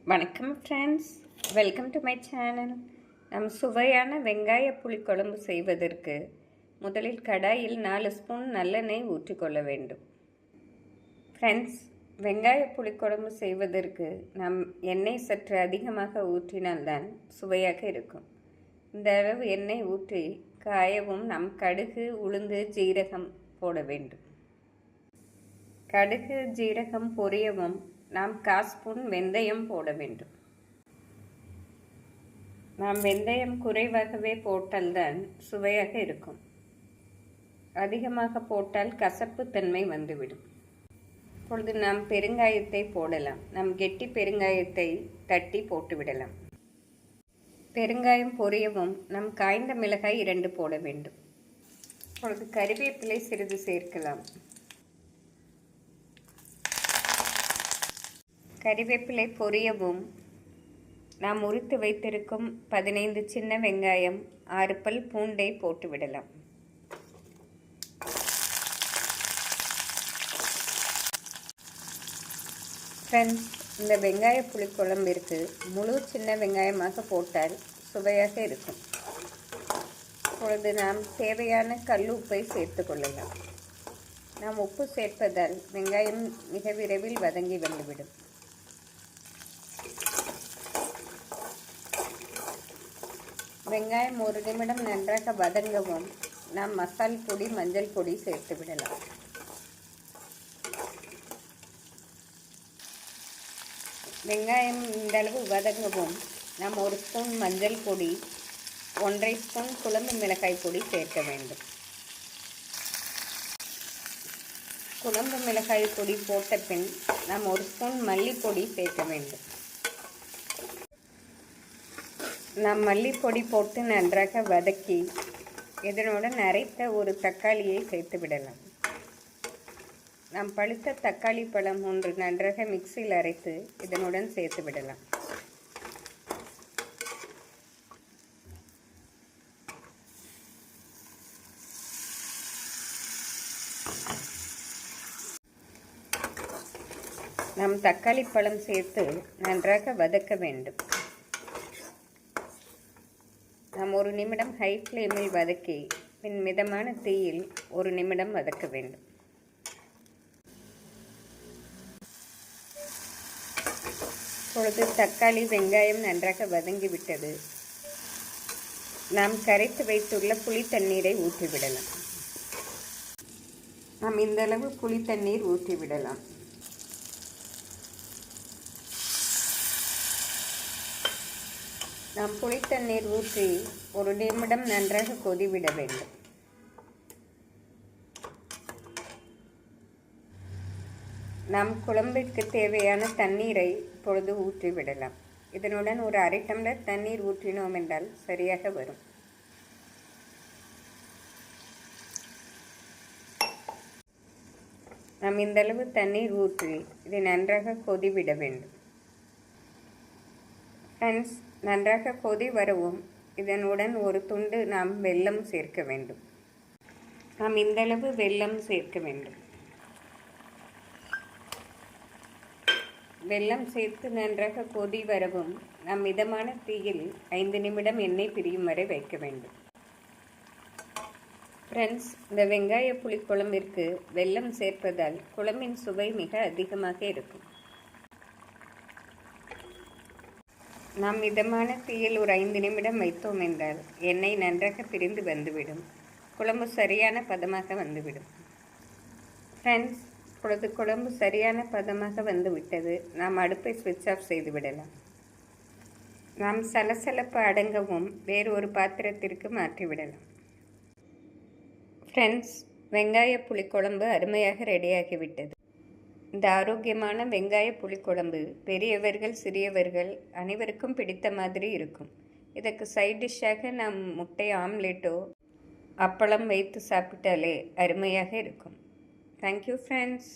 வணக்கம் friends, welcome to my channel. நம் சுவையான வெங்காய புளிக்குழம்பு செய்வதற்கு முதலில் கடாயில் 4 ஸ்பூன் நல்லெண்ணெய் ஊற்றிக்கொள்ள வேண்டும். ஃப்ரெண்ட்ஸ், வெங்காய புளிக்குழம்பு செய்வதற்கு நம் எண்ணெய் சற்று அதிகமாக ஊற்றினால்தான் சுவையாக இருக்கும். இந்த அளவு எண்ணெய் ஊற்றி காயவும் நம் கடுகு, உளுந்து, ஜீரகம் போட வேண்டும். கடுகு, ஜீரகம் பொரியவும் நாம் 1/4 ஸ்பூன் வெந்தயம் போட வேண்டும். நாம் வெந்தயம் குறைவாகவே போட்டால்தான் சுவையாக இருக்கும். அதிகமாக போட்டால் கசப்பு தன்மை வந்துவிடும். இப்பொழுது நாம் பெருங்காயத்தை போடலாம். நாம் கெட்டி பெருங்காயத்தை தட்டி போட்டுவிடலாம். பெருங்காயம் பொரியவும் நம் காய்ந்த மிளகாய் 2 போட வேண்டும். இப்பொழுது கறிவேப்பிலை சிறிது சேர்க்கலாம். கறிவேப்பிலை பொரியவும் நாம் உரித்து வைத்திருக்கும் 15 சின்ன வெங்காயம், 6 பல் பூண்டை போட்டுவிடலாம். ஃப்ரெண்ட்ஸ், இந்த வெங்காய புளிக்குழம்பிற்கு முழு சின்ன வெங்காயமாக போட்டால் சுவையாக இருக்கும். இப்பொழுது நாம் தேவையான கல் உப்பை சேர்த்து கொள்ளலாம். நாம் உப்பு சேர்ப்பதால் வெங்காயம் மிக விரைவில் வதங்கி வந்துவிடும். வெங்காயம் 1 நிமிடம் நன்றாக வதங்கவும் நாம் மசால் பொடி, மஞ்சள் பொடி சேர்த்து விடலாம். வெங்காயம் இந்த அளவு வதங்கவும் நாம் 1 ஸ்பூன் மஞ்சள் பொடி, 1/2 ஸ்பூன் குழம்பு மிளகாய் பொடி சேர்க்க வேண்டும். குழம்பு மிளகாய் பொடி போட்ட பின் நாம் 1 ஸ்பூன் மல்லிப்பொடி சேர்க்க வேண்டும். நாம் மல்லிப்பொடி போட்டு நன்றாக வதக்கி இதனுடன் அரைத்த ஒரு தக்காளியை சேர்த்து விடலாம். நாம் பழுத்த தக்காளி பழம் 1 நன்றாக மிக்சியில் அரைத்து இதனுடன் சேர்த்து விடலாம். நாம் தக்காளி பழம் சேர்த்து நன்றாக வதக்க வேண்டும். நாம் 1 நிமிடம் ஹை ஃப்ளேமில் வதக்கி பின் மிதமான தீயில் 1 நிமிடம் வதக்க வேண்டும். இப்பொழுது தக்காளி, வெங்காயம் நன்றாக வதங்கிவிட்டது. நாம் கரைத்து வைத்துள்ள புளி தண்ணீரை ஊற்றிவிடலாம். நாம் இந்தளவு புளி தண்ணீர் ஊற்றிவிடலாம். நாம் புளி தண்ணீர் ஊற்றி 1 நிமிடம் நன்றாக கொதிவிட வேண்டும். நாம் குழம்பிற்கு தேவையான தண்ணீரை இப்பொழுது ஊற்றிவிடலாம். இதனுடன் ஒரு 1/2 டம்ளர் தண்ணீர் ஊற்றினோம் என்றால் சரியாக வரும். நாம் இந்தளவு தண்ணீர் ஊற்றி இதை நன்றாக கொதிவிட வேண்டும். ஃப்ரெண்ட்ஸ், நன்றாக கொதி வரவும் இதனுடன் ஒரு துண்டு நாம் வெல்லம் சேர்க்க வேண்டும். நாம் இந்தளவு வெல்லம் சேர்க்க வேண்டும். வெல்லம் சேர்த்து நன்றாக கொதி வரவும் நாம் மிதமான தீயில் 5 நிமிடம் எண்ணெய் பிரியும் வரை வைக்க வேண்டும். ஃப்ரெண்ட்ஸ், இந்த வெங்காய புளிக்குழம்பிற்கு வெல்லம் சேர்ப்பதால் குழம்பின் சுவை மிக அதிகமாக இருக்கும். நாம் மிதமான தீயில் ஒரு 5 நிமிடம் வைத்தோம் என்றால் எண்ணெய் நன்றாக பிரிந்து வந்துவிடும். குழம்பு சரியான பதமாக வந்துவிடும். ஃப்ரெண்ட்ஸ், இப்பொழுது குழம்பு சரியான பதமாக வந்துவிட்டது. நாம் அடுப்பை ஸ்விட்ச் ஆஃப் செய்து விடலாம். நாம் சலசலப்பு அடங்கவும் வேறு ஒரு பாத்திரத்திற்கு மாற்றிவிடலாம். ஃப்ரெண்ட்ஸ், வெங்காய புளிக்குழம்பு அருமையாக ரெடியாகிவிட்டது. இந்த ஆரோக்கியமான வெங்காய புளிக்குழம்பு பெரியவர்கள், சிறியவர்கள் அனைவருக்கும் பிடித்த மாதிரி இருக்கும். இதற்கு சைட் டிஷ்ஷாக நாம் முட்டை ஆம்லேட்டோ, அப்பளம் வைத்து சாப்பிட்டாலே அருமையாக இருக்கும். Thank you friends.